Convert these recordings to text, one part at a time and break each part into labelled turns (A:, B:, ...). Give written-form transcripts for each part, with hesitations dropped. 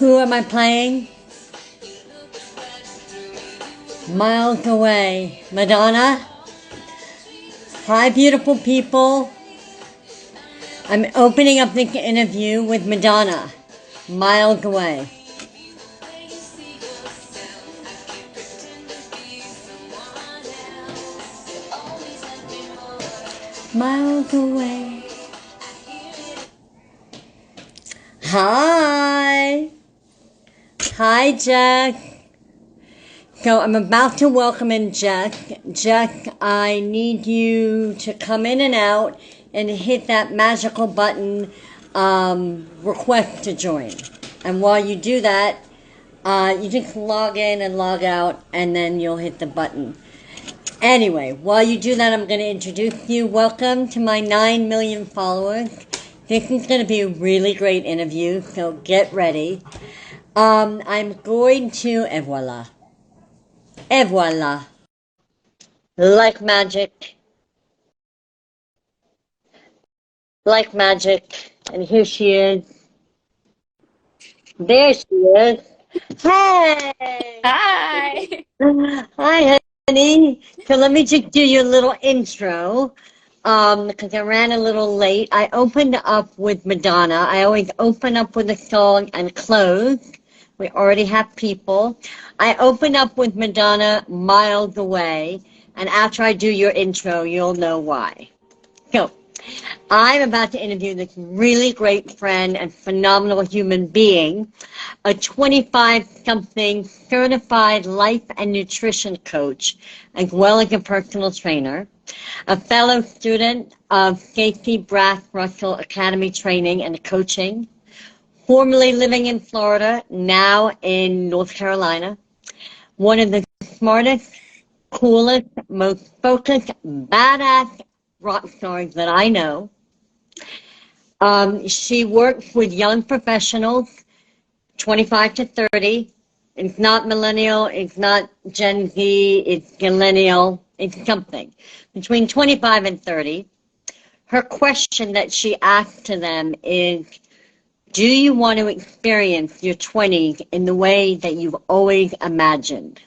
A: Who am I playing? Miles Away. Madonna. Hi, beautiful people. I'm opening up the interview with Madonna. Miles Away. Miles away. Hi. Hi, Jess. So I'm about to welcome in Jess. Jess, I need you to come in and out and hit that magical button, request to join. And while you do that, you just log in and log out, and then you'll hit the button. Anyway, while you do that, I'm going to introduce you. Welcome to my 9 million followers. This is going to be a really great interview, so get ready. I'm going to, et voila. Et voila. Like magic. Like magic. And here she is. There she is. Hey!
B: Hi.
A: Hi, honey. So let me just do your little intro. Because I ran a little late. I opened up with Madonna. I always open up with a song and close. We already have people. I open up with Madonna, Miles Away. And after I do your intro, you'll know why. So, I'm about to interview this really great friend and phenomenal human being, a 25-something certified life and nutrition coach, as well as a personal trainer, a fellow student of Stacey Brass Russell Academy training and coaching, formerly living in Florida, now in North Carolina, one of the smartest, coolest, most focused, badass rock stars that I know. She works with young professionals, 25 to 30. It's not millennial, it's not Gen Z, it's millennial, it's something. Between 25 and 30. Her question that she asks to them is, do you want to experience your 20s in the way that you've always imagined?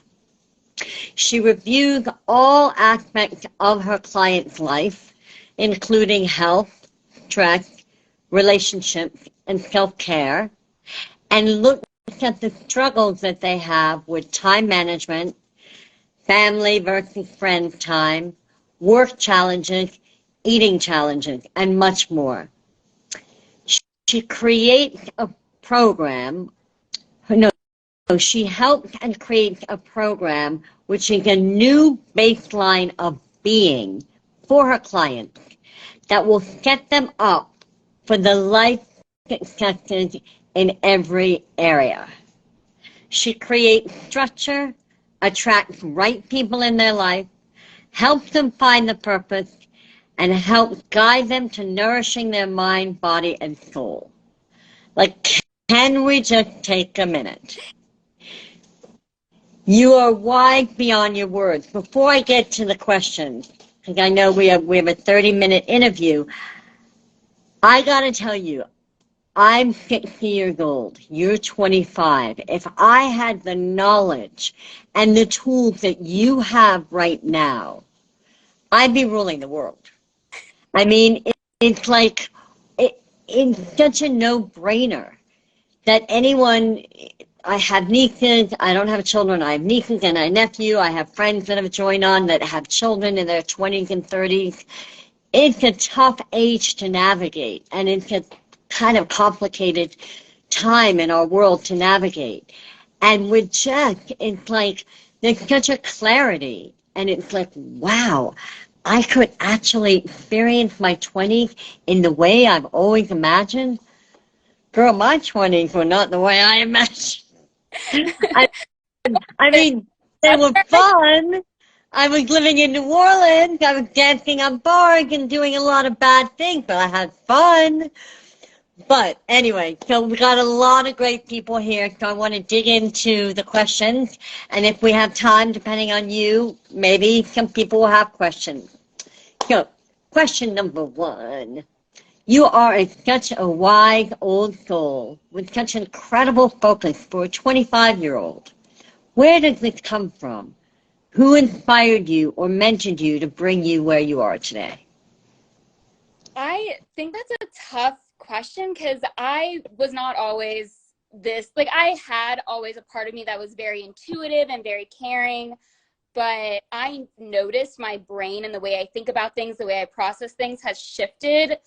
A: She reviews all aspects of her client's life, including health, stress, relationships, and self-care, and looks at the struggles that they have with time management, family versus friends time, work challenges, eating challenges, and much more. She creates a program, no, she helps and creates a program which is a new baseline of being for her clients that will set them up for the life successes in every area. She creates structure, attracts right people in their life, helps them find the purpose, and helps guide them to nourishing their mind, body, and soul. Like, can we just take a minute? You are wise beyond your words. Before I get to the questions, because I know we have a 30-minute interview, I got to tell you, I'm 60 years old. You're 25. If I had the knowledge and the tools that you have right now, I'd be ruling the world. I mean, it's like, it's such a no-brainer that anyone, I have nieces, I don't have children, I have nieces and a nephew, I have friends that have joined on that have children in their 20s and 30s. It's a tough age to navigate, and it's a kind of complicated time in our world to navigate. And with Jess, it's like, there's such a clarity, and it's like, wow, I could actually experience my 20s in the way I've always imagined. Girl, my 20s were not the way I imagined. I mean, they were fun. I was living in New Orleans. I was dancing on bars and doing a lot of bad things, but I had fun. But anyway, so we got a lot of great people here, so I want to dig into the questions. And if we have time, depending on you, maybe some people will have questions. So, question number one. You are such a wise old soul with such incredible focus for a 25-year-old. Where does this come from? Who inspired you or mentored you to bring you where you are today?
B: I think that's a tough question because I was not always this, like, I had always a part of me that was very intuitive and very caring, but I noticed my brain and the way I think about things, the way I process things has shifted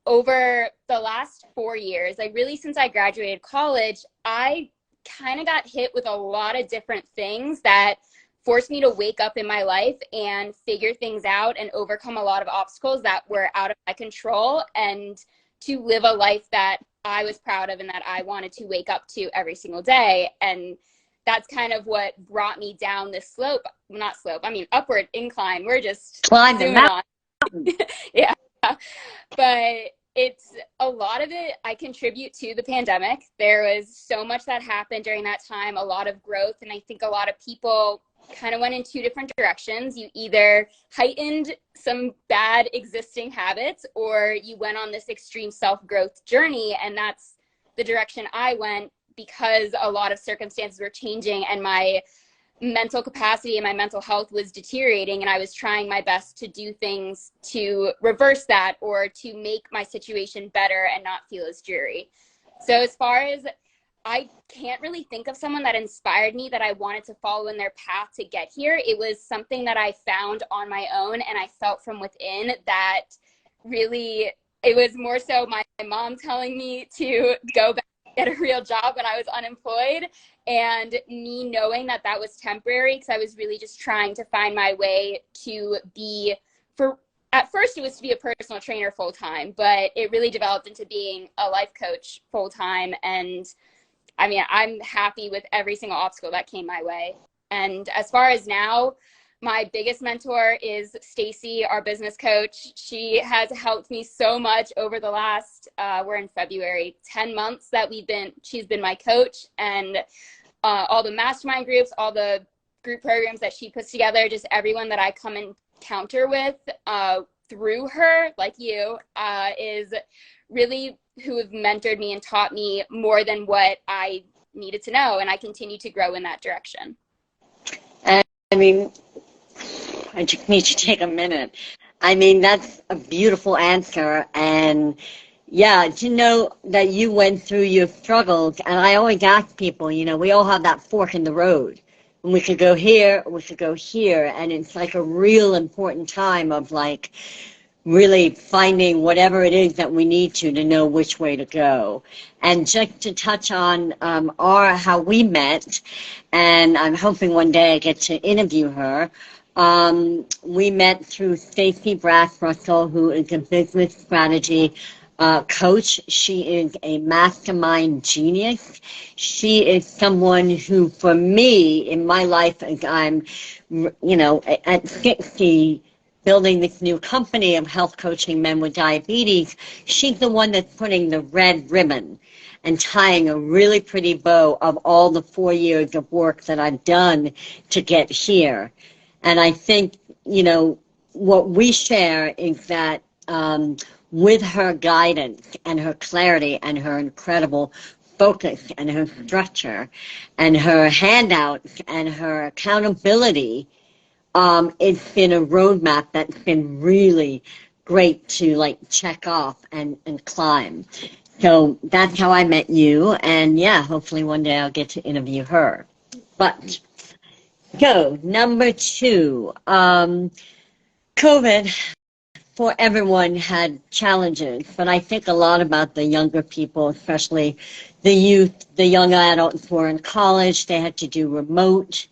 B: over the last 4 years. Like, really, since I graduated college, I kind of got hit with a lot of different things that forced me to wake up in my life and figure things out and overcome a lot of obstacles that were out of my control, and to live a life that I was proud of and that I wanted to wake up to every single day. And that's kind of what brought me down this slope, not slope, I mean upward incline. We're just
A: Climb the
B: zooming on.
A: mountain.
B: Yeah. But it's a lot of it I contribute to the pandemic. There was so much that happened during that time, a lot of growth. And I think a lot of people kind of went in two different directions. You either heightened some bad existing habits, or you went on this extreme self-growth journey. And that's the direction I went, because a lot of circumstances were changing and my mental capacity and my mental health was deteriorating, and I was trying my best to do things to reverse that or to make my situation better and not feel as dreary. So as far as, I can't really think of someone that inspired me that I wanted to follow in their path to get here. It was something that I found on my own, and I felt from within that really, it was more so my mom telling me to go back and get a real job when I was unemployed, and me knowing that that was temporary, because I was really just trying to find my way to be, for at first it was to be a personal trainer full-time, but it really developed into being a life coach full-time. And I mean, I'm happy with every single obstacle that came my way. And as far as now, my biggest mentor is Stacy, our business coach. She has helped me so much over the last, we're in February, 10 months that she's been my coach. And all the mastermind groups, all the group programs that she puts together, just everyone that I come encounter with through her, like you, is really who have mentored me and taught me more than what I needed to know. And I continue to grow in that direction.
A: And I mean, I just need to take a minute. I mean, that's a beautiful answer. And yeah, to know that you went through your struggles. And I always ask people, you know, we all have that fork in the road. And we could go here, or we could go here. And it's like a real important time of like really finding whatever it is that we need to know which way to go. And just to touch on how we met, and I'm hoping one day I get to interview her. We met through Stacey Brass Russell, who is a business strategy coach. She is a mastermind genius. She is someone who, for me, in my life, as I'm, you know, at 60, building this new company of health coaching men with diabetes, she's the one that's putting the red ribbon and tying a really pretty bow of all the 4 years of work that I've done to get here. And I think, you know, what we share is that with her guidance and her clarity and her incredible focus and her structure and her handouts and her accountability, it's been a roadmap that's been really great to like check off and climb. So that's how I met you. And yeah, hopefully one day I'll get to interview her. But so number 2, COVID for everyone had challenges, but I think a lot about the younger people, especially the youth, the young adults who were in college. They had to do remote.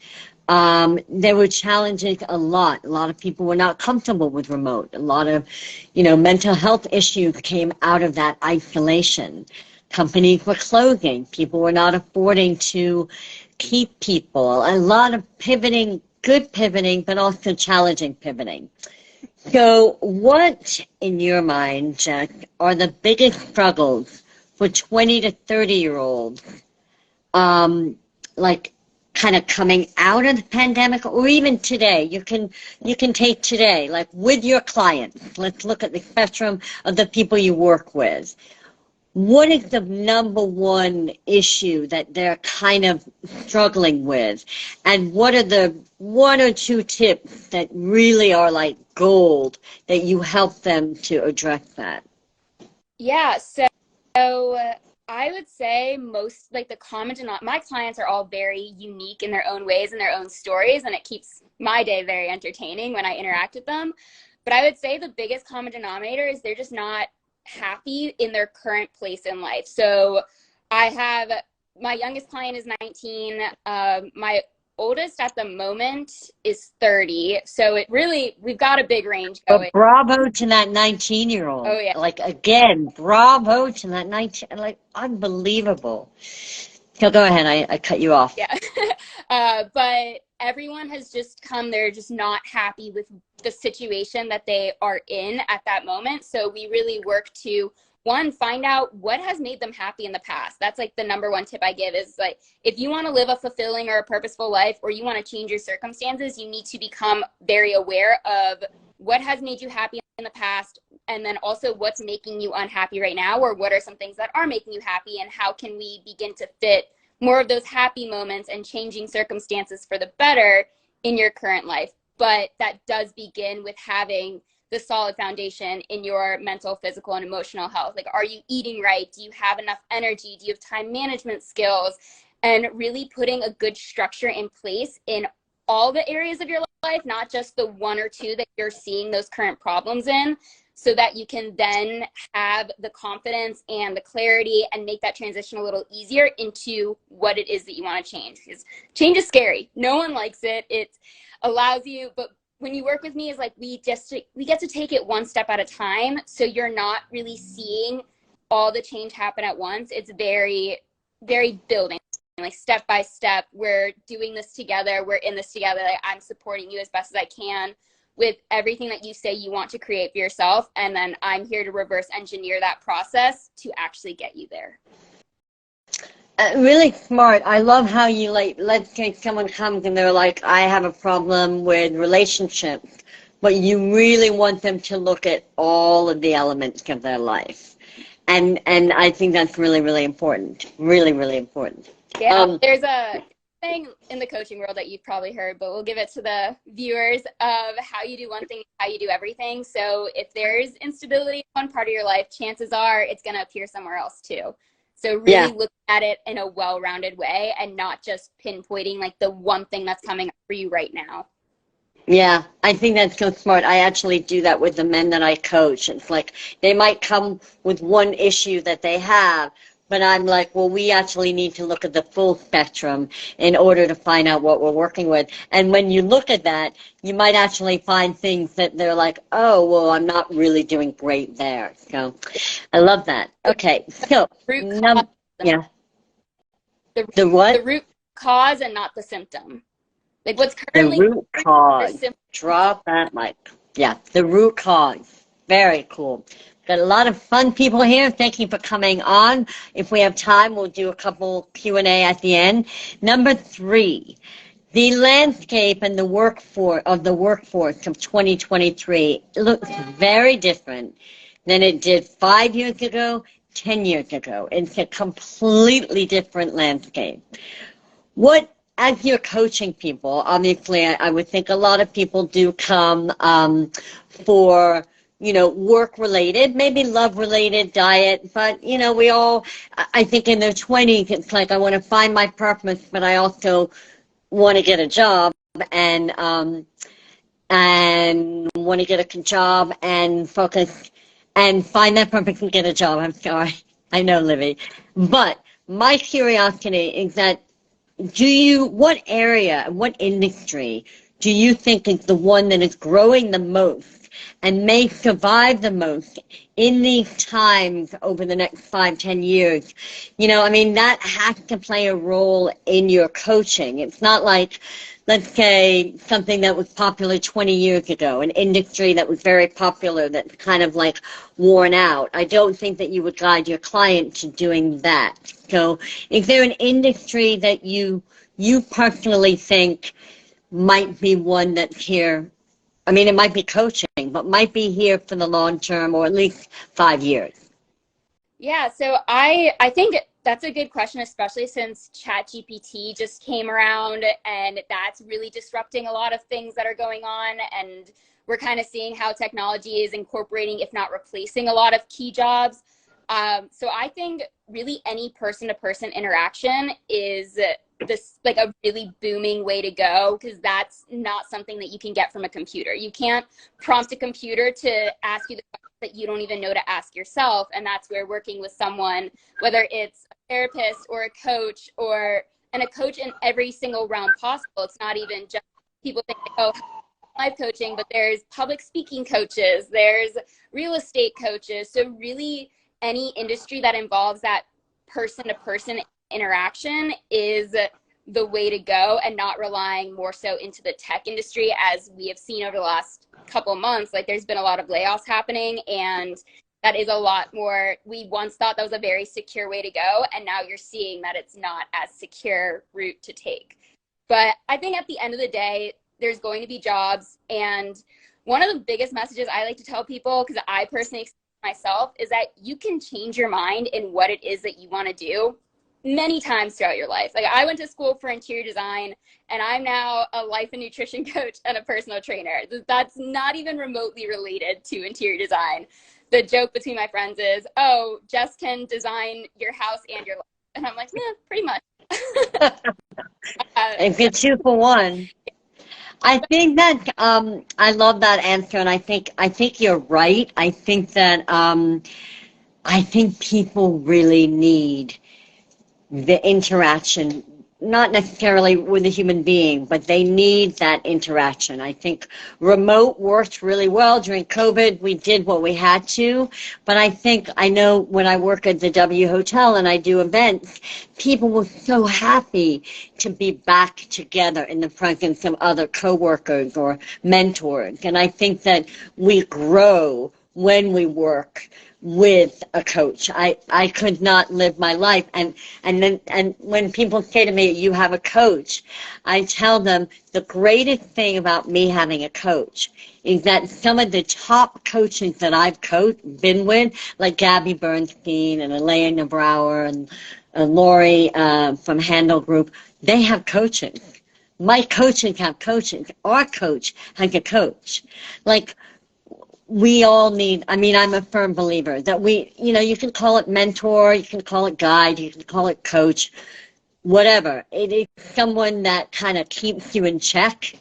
A: There were challenges a lot. A lot of people were not comfortable with remote. A lot of, you know, mental health issues came out of that isolation. Companies were closing. People were not affording to keep people. A lot of pivoting, good pivoting, but also challenging pivoting. So what, in your mind, Jess, are the biggest struggles for 20 to 30-year-olds, like kind of coming out of the pandemic, or even today. You can take today, like with your clients. Let's look at the spectrum of the people you work with. What is the number one issue that they're kind of struggling with? And what are the one or two tips that really are like gold that you help them to address that?
B: Yeah, so I would say most, like the common denominator, my clients are all very unique in their own ways and their own stories, and it keeps my day very entertaining when I interact with them. But I would say the biggest common denominator is they're just not happy in their current place in life. So I have, my youngest client is 19. My oldest at the moment is 30. So it really, we've got a big range going.
A: But bravo to that 19-year-old.
B: Oh, yeah.
A: Like, again, bravo to that 19, like, unbelievable. So go ahead, I cut you off.
B: Yeah. But everyone has just come, they're just not happy with the situation that they are in at that moment. So we really work to, one, find out what has made them happy in the past. That's like the number one tip I give is like, if you want to live a fulfilling or a purposeful life, or you want to change your circumstances, you need to become very aware of what has made you happy in the past, and then also what's making you unhappy right now, or what are some things that are making you happy, and how can we begin to fit more of those happy moments and changing circumstances for the better in your current life. But that does begin with having the solid foundation in your mental, physical, and emotional health. Like, are you eating right? Do you have enough energy? Do you have time management skills? And really putting a good structure in place in all the areas of your life, not just the one or two that you're seeing those current problems in, so that you can then have the confidence and the clarity and make that transition a little easier into what it is that you want to change. Because change is scary. No one likes it. It allows you, but when you work with me, is like we get to take it one step at a time. So you're not really seeing all the change happen at once. It's very, very building, like step by step. We're doing this together. We're in this together. Like, I'm supporting you as best as I can with everything that you say you want to create for yourself. And then I'm here to reverse engineer that process to actually get you there.
A: Really smart. I love how you, like, let's say someone comes and they're like, I have a problem with relationships, but you really want them to look at all of the elements of their life. And I think that's really, really important. Really, really important.
B: Yeah, there's a thing in the coaching world that you've probably heard, but we'll give it to the viewers, of how you do one thing, how you do everything. So if there's instability in one part of your life, chances are it's going to appear somewhere else too. So really look at it in a well-rounded way and not just pinpointing like the one thing that's coming up for you right now.
A: Yeah, I think that's so smart. I actually do that with the men that I coach. It's like they might come with one issue that they have, but I'm like, well, we actually need to look at the full spectrum in order to find out what we're working with. And when you look at that, you might actually find things that they're like, oh, well, I'm not really doing great there. So I love that. Okay, so yeah. The what?
B: The root cause and not the symptom. Like what's currently
A: the root cause. Drop that mic. Yeah, the root cause. Very cool. Got a lot of fun people here. Thank you for coming on. If we have time, we'll do a couple Q&A at the end. Number 3, the landscape and the workforce of 2023 looks very different than it did 5 years ago, 10 years ago. It's a completely different landscape. What, as you're coaching people, obviously I would think a lot of people do come for, you know, work-related, maybe love-related, diet, but, you know, we all, I think in their 20s, it's like I want to find my purpose, but I also want to get a job and want to get a job and focus and find that purpose and get a job. I'm sorry. I know, Livy. But my curiosity is that what area, what industry do you think is the one that is growing the most and may survive the most in these times over the next 5-10 years? You know, I mean, that has to play a role in your coaching. It's not like, let's say, something that was popular 20 years ago, an industry that was very popular that's kind of like worn out. I don't think that you would guide your client to doing that. So is there an industry that you you personally think might be one that's here? I mean, it might be coaching, but might be here for the long term, or at least 5 years.
B: Yeah, so I think that's a good question, especially since ChatGPT just came around, and that's really disrupting a lot of things that are going on. And we're kind of seeing how technology is incorporating, if not replacing, a lot of key jobs. So I think really any person-to-person interaction is this like a really booming way to go, because that's not something that you can get from a computer. You can't prompt a computer to ask you the questions that you don't even know to ask yourself. And that's where working with someone, whether it's a therapist or a coach, and a coach in every single realm possible. It's not even just people think, oh, life coaching, but there's public speaking coaches, there's real estate coaches. So really any industry that involves that person-to-person interaction is the way to go, and not relying more so into the tech industry, as we have seen over the last couple months. Like, there's been a lot of layoffs happening, and that is a lot more. We once thought that was a very secure way to go, and now you're seeing that it's not as secure route to take. But I think at the end of the day, there's going to be jobs, and one of the biggest messages I like to tell people, because I personally experience myself, is that you can change your mind in what it is that you want to do many times throughout your life. Like, I went to school for interior design, and I'm now a life and nutrition coach and a personal trainer. That's not even remotely related to interior design. The joke between my friends is, oh, Jess can design your house and your life. And I'm like, yeah, pretty much.
A: If you're 2 for 1. I think that I love that answer, and I think you're right. I think that I think people really need the interaction, not necessarily with a human being, but they need that interaction. I think remote worked really well during COVID. We did what we had to, but I know when I work at the W Hotel and I do events, people were so happy to be back together in the presence of other coworkers or mentors. And I think that we grow when we work with a coach. I could not live my life. And when people say to me, you have a coach, I tell them the greatest thing about me having a coach is that some of the top coaches that I've been with, like Gabby Bernstein and Elena Brower and Lori from Handel Group, they have coaches. My coaches have coaches. Our coach has a coach. Like, we all need, I mean, I'm a firm believer that you can call it mentor, you can call it guide, you can call it coach, whatever. It is someone that kind of keeps you in check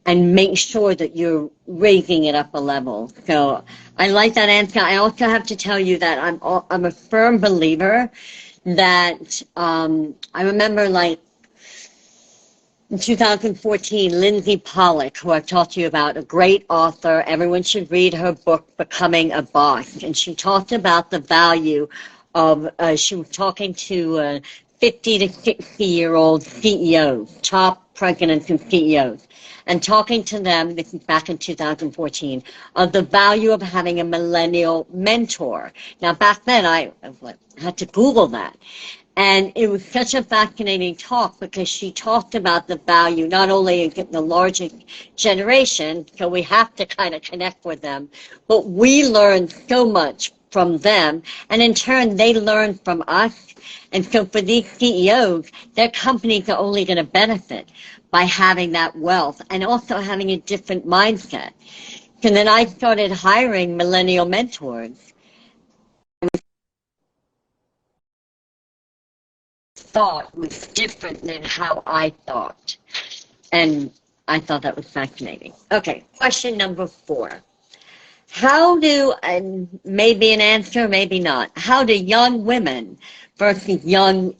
A: and makes sure that you're raising it up a level. So I like that answer. I also have to tell you that I'm a firm believer that I remember, like, in 2014, Lindsay Pollack, who I've talked to you about, a great author. Everyone should read her book, Becoming a Boss. And she talked about the value of, she was talking to 50 to 60-year-old CEOs, top presidents and CEOs, and talking to them, this is back in 2014, of the value of having a millennial mentor. Now, back then, I had to Google that. And it was such a fascinating talk, because she talked about the value, not only in the larger generation, so we have to kind of connect with them, but we learned so much from them, and in turn, they learned from us. And so for these CEOs, their companies are only going to benefit by having that wealth and also having a different mindset. So then I started hiring millennial mentors. Thought was different than how I thought. And I thought that was fascinating. Okay, question number 4. How do, and maybe an answer, maybe not, how do young women versus young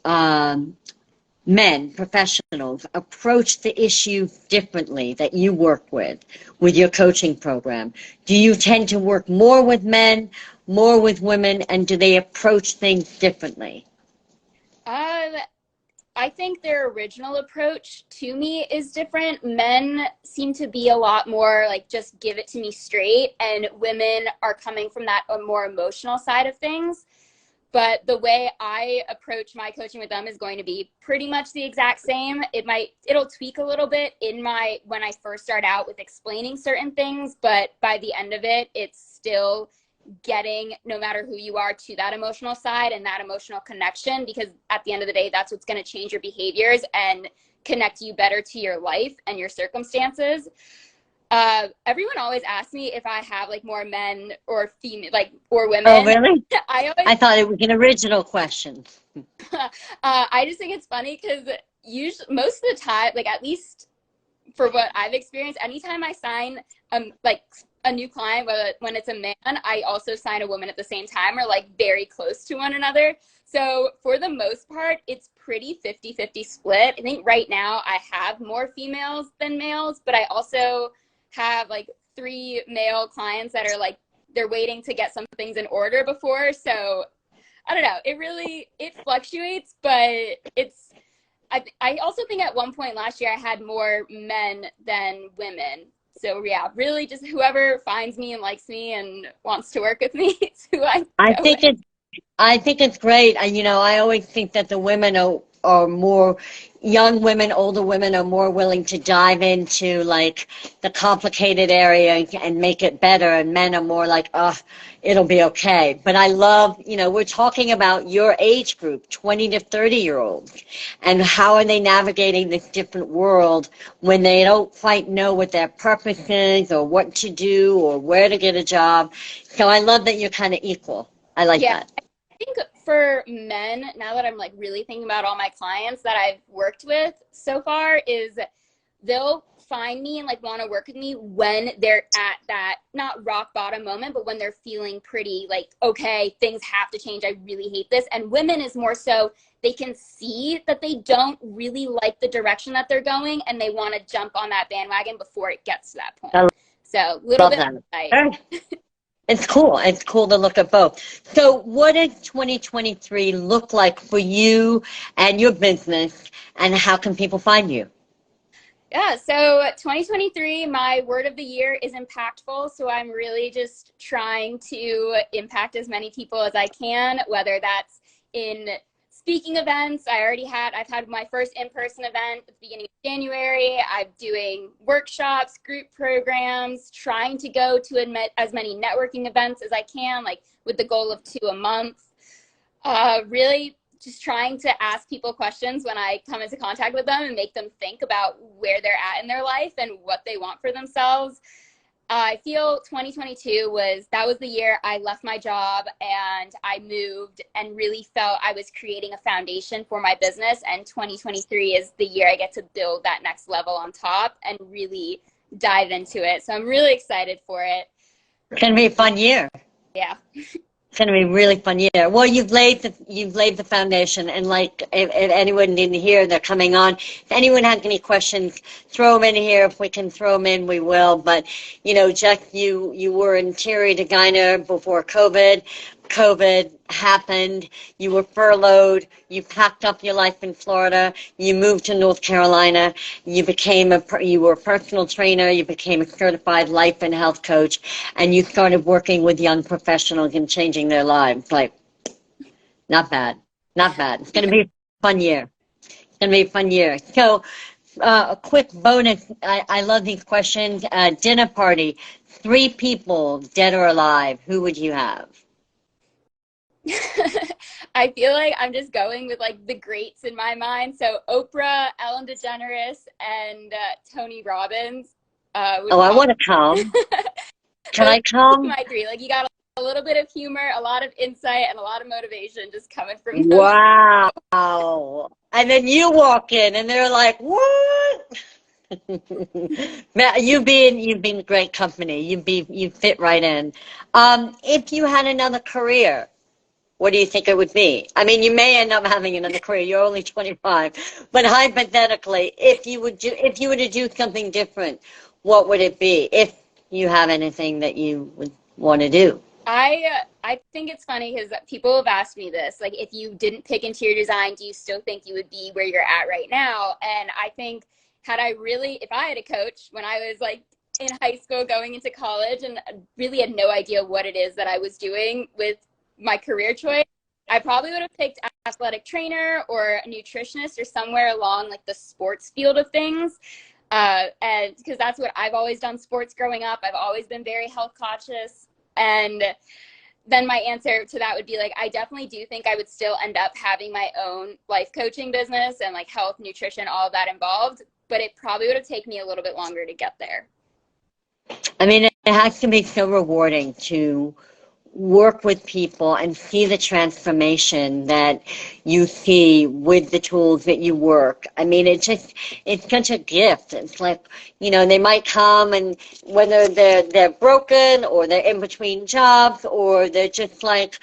A: men, professionals, approach the issues differently that you work with your coaching program? Do you tend to work more with men, more with women, and do they approach things differently?
B: I think their original approach to me is different. Men seem to be a lot more like, just give it to me straight, and women are coming from that more emotional side of things. But the way I approach my coaching with them is going to be pretty much the exact same. It'll tweak a little bit when I first start out with explaining certain things, but by the end of it, it's still getting, no matter who you are, to that emotional side and that emotional connection, because at the end of the day, that's what's going to change your behaviors and connect you better to your life and your circumstances. Everyone always asks me if I have like more men or female, like, or women.
A: Oh, really?
B: I
A: thought it was an original question.
B: I just think it's funny because usually, most of the time, like at least for what I've experienced, anytime I sign like a new client, when it's a man, I also sign a woman at the same time, or like very close to one another. So for the most part, it's pretty 50-50 split. I think right now I have more females than males, but I also have like 3 male clients that are like, they're waiting to get some things in order before. So I don't know. It fluctuates, but I also think at one point last year I had more men than women. So yeah, really just whoever finds me and likes me and wants to work with me is who
A: I think it's great. I always think that the women are more, young women, older women are more willing to dive into like the complicated area and make it better. And men are more like, oh, it'll be okay. But I love, we're talking about your age group, 20 to 30-year-olds, and how are they navigating this different world when they don't quite know what their purpose is or what to do or where to get a job. So I love that you're kind of equal. I like that.
B: I think for men, now that I'm like really thinking about all my clients that I've worked with so far, is they'll find me and like want to work with me when they're at that not rock bottom moment, but when they're feeling pretty like, okay, things have to change. I really hate this. And women is more so they can see that they don't really like the direction that they're going and they want to jump on that bandwagon before it gets to that point. So a little bit of insight.
A: It's cool. It's cool to look at both. So what does 2023 look like for you and your business, and how can people find you?
B: Yeah, so 2023, my word of the year is impactful. So I'm really just trying to impact as many people as I can, whether that's in speaking events. I've had my first in-person event at the beginning of January. I'm doing workshops, group programs, trying to go to as many networking events as I can, like with the goal of 2 a month. Really just trying to ask people questions when I come into contact with them and make them think about where they're at in their life and what they want for themselves. I feel 2022 was the year I left my job and I moved and really felt I was creating a foundation for my business. And 2023 is the year I get to build that next level on top and really dive into it. So I'm really excited for it.
A: It's going to be a fun year.
B: Yeah.
A: It's going to be a really fun year. Well, you've laid the foundation, and like if anyone didn't hear, they're coming on. If anyone has any questions, throw them in here. If we can throw them in, we will. But Jess, you were interior designer before COVID. COVID happened. You were furloughed. You packed up your life in Florida. You moved to North Carolina. You were a personal trainer. You became a certified life and health coach, and you started working with young professionals and changing their lives. Like, not bad. Not bad. It's going to be a fun year. It's going to be a fun year. So, a quick bonus. I love these questions. Dinner party. 3 people, dead or alive. Who would you have?
B: I feel like I'm just going with like the greats in my mind. So Oprah, Ellen DeGeneres, and Tony Robbins. I
A: want to come. Can I come?
B: I agree. Like you got a little bit of humor, a lot of insight, and a lot of motivation just coming from them.
A: Wow. And then you walk in and they're like, what? Matt, you've been great company. You fit right in. If you had another career, what do you think it would be? I mean, you may end up having another career. You're only 25, but hypothetically, if you were to do something different, what would it be? If you have anything that you would want to do.
B: I think it's funny because people have asked me this, like, if you didn't pick interior design, do you still think you would be where you're at right now? And I think if I had a coach when I was like in high school going into college and really had no idea what it is that I was doing with my career choice, I probably would have picked athletic trainer or a nutritionist or somewhere along like the sports field of things. And because that's what I've always done sports growing up. I've always been very health conscious. And then my answer to that would be like, I definitely do think I would still end up having my own life coaching business and like health, nutrition, all of that involved. But it probably would have taken me a little bit longer to get there.
A: I mean, it has to be so rewarding to work with people and see the transformation that you see with the tools that you work. I mean, it's such a gift. It's like, they might come, and whether they're broken or they're in between jobs or they're just like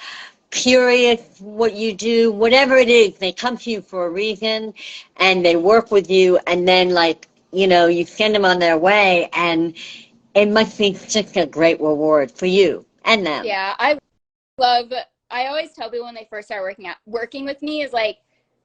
A: curious what you do, whatever it is, they come to you for a reason and they work with you, and then you send them on their way, and it must be just a great reward for you and them.
B: Yeah, I always tell people when they first start working with me is like,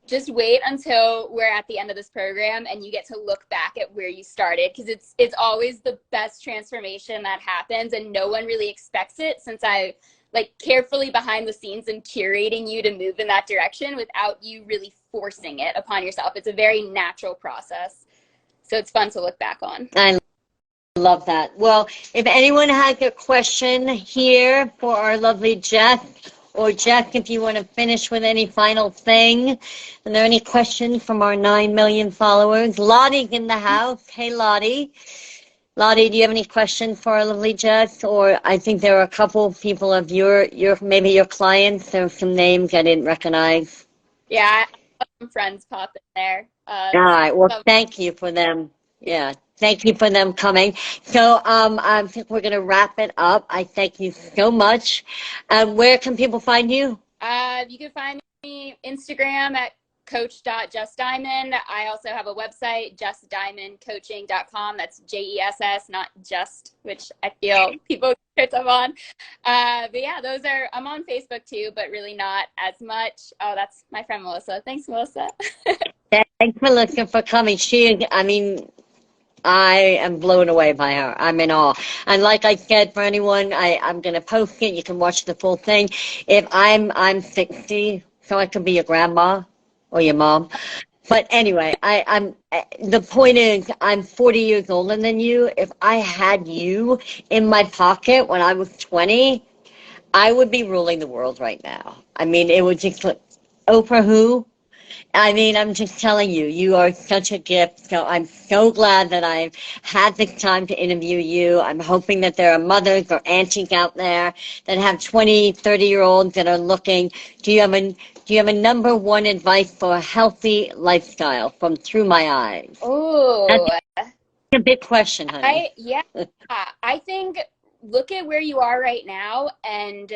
B: just wait until we're at the end of this program and you get to look back at where you started, because it's always the best transformation that happens, and no one really expects it, since I like carefully behind the scenes and curating you to move in that direction without you really forcing it upon yourself. It's a very natural process. So it's fun to look back on.
A: I love that. Well, if anyone has a question here for our lovely Jess, or Jess, if you want to finish with any final thing, are there any questions from our 9 million followers? Lottie's in the house. Hey, Lottie. Lottie, do you have any questions for our lovely Jess? Or I think there are a couple people of maybe your clients. There are some names I didn't recognize.
B: Yeah, some friends pop in there.
A: All right. Well, thank you for them. Yeah. Thank you for them coming. So I think we're going to wrap it up. I thank you so much. Where can people find you?
B: You can find me Instagram at coach.jessdiamond. I also have a website, jessdiamondcoaching.com. That's JESS, not just, which I feel people get up on. But yeah, I'm on Facebook too, but really not as much. Oh, that's my friend Melissa. Thanks, Melissa.
A: Thanks, Melissa, for coming. I am blown away by her. I'm in awe. And like I said, for anyone, I'm going to post it. You can watch the full thing. If I'm 60, so I can be your grandma or your mom. But anyway, the point is, I'm 40 years older than you. If I had you in my pocket when I was 20, I would be ruling the world right now. I mean, it would just look, Oprah who? I mean, I'm just telling you, you are such a gift. So I'm so glad that I've had this time to interview you. I'm hoping that there are mothers or aunties out there that have 20, 30-year-olds that are looking. Do you have a number one advice for a healthy lifestyle from Through My Eyes?
B: Oh,
A: that's a big question, honey.
B: I think look at where you are right now and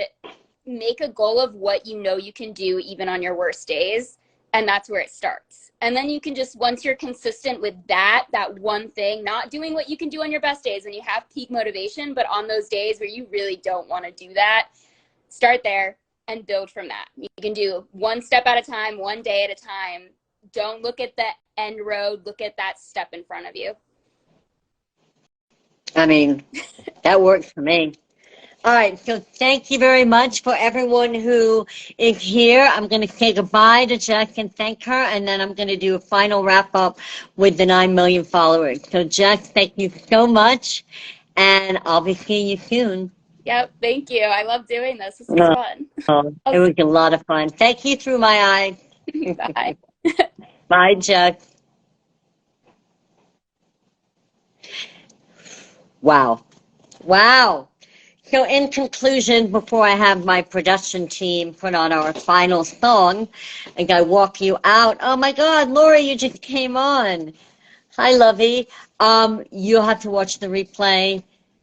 B: make a goal of what you know you can do even on your worst days. And that's where it starts. And then you can just, once you're consistent with that one thing, not doing what you can do on your best days when you have peak motivation, but on those days where you really don't want to do that, start there and build from that. You can do one step at a time, one day at a time. Don't look at the end road. Look at that step in front of you.
A: I mean, that works for me. All right, so thank you very much for everyone who is here. I'm going to say goodbye to Jess and thank her, and then I'm going to do a final wrap-up with the 9 million followers. So, Jess, thank you so much, and I'll be seeing you soon.
B: Yep, thank you. I love doing this. This is fun.
A: It was a lot of fun. Thank you, Through My Eyes.
B: Bye.
A: Bye, Jess. Wow. So in conclusion, before I have my production team put on our final song, and I walk you out. Oh my God, Laura, you just came on. Hi, Lovey. You'll have to watch the replay.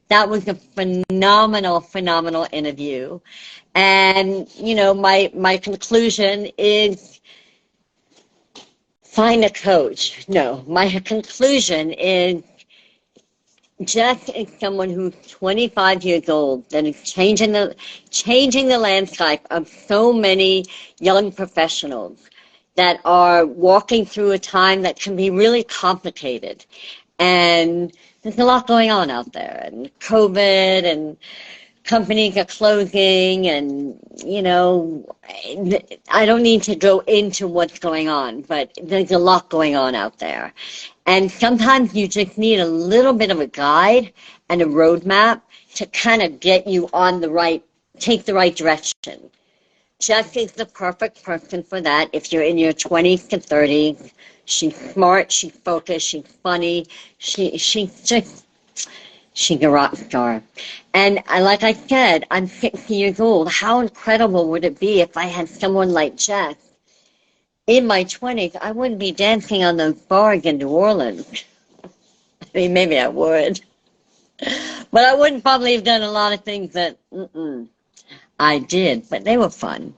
A: That was a phenomenal interview. And, my conclusion is find a coach. No, my conclusion is Jess is someone who's 25 years old that is changing the landscape of so many young professionals that are walking through a time that can be really complicated. And there's a lot going on out there, and COVID and companies are closing, and I don't need to go into what's going on, but there's a lot going on out there. And sometimes you just need a little bit of a guide and a roadmap to kind of get you on take the right direction. Jess is the perfect person for that. If you're in your 20s to 30s, she's smart, she's focused, she's funny, she's a rock star. And like I said, I'm 60 years old. How incredible would it be if I had someone like Jess in my 20s? I wouldn't be dancing on those bars in New Orleans. I mean, maybe I would. But I wouldn't probably have done a lot of things that I did, but they were fun.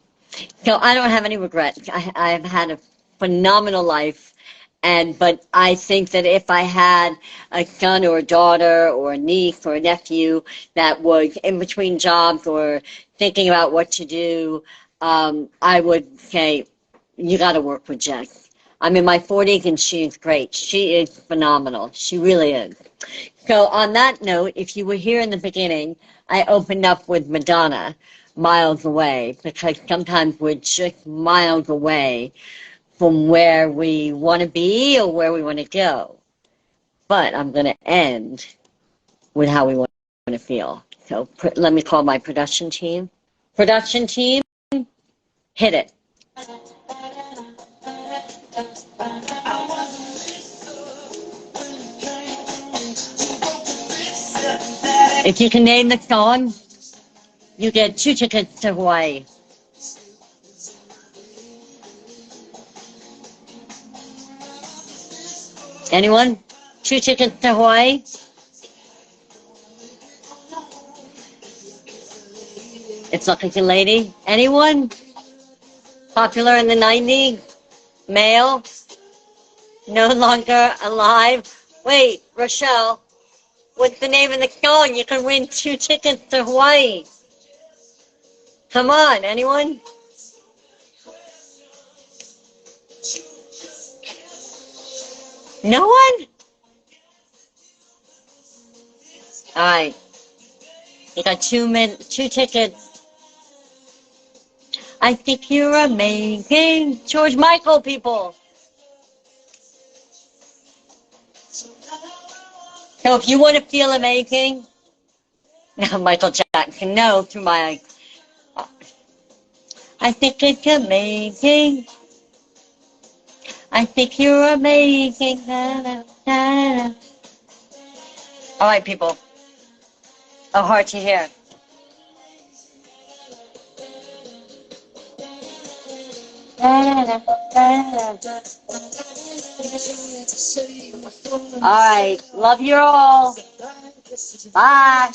A: So I don't have any regrets. I've had a phenomenal life. But I think that if I had a son or a daughter or a niece or a nephew that was in between jobs or thinking about what to do, I would say, you got to work with Jess. I'm in my 40s and she is great. She is phenomenal. She really is. So on that note, if you were here in the beginning, I opened up with Madonna, Miles Away, because sometimes we're just miles away from where we want to be or where we want to go. But I'm going to end with how we want to feel. So let me call my production team. Production team, hit it. If you can name the song, you get 2 tickets to Hawaii. Anyone? 2 tickets to Hawaii? It's Lucky Lady. Anyone? Popular in the 90s? Male? No longer alive? Wait, Rochelle, what's the name of the song? You can win 2 tickets to Hawaii. Come on, anyone? No one? All right. You got 2 tickets. I think you're amazing. George Michael, people. So if you want to feel amazing, now Michael Jackson, no, through my, I think it's amazing. I think you're amazing. Da, da, da, da. All right, people. A heart to hear. All right. Love you all. Bye.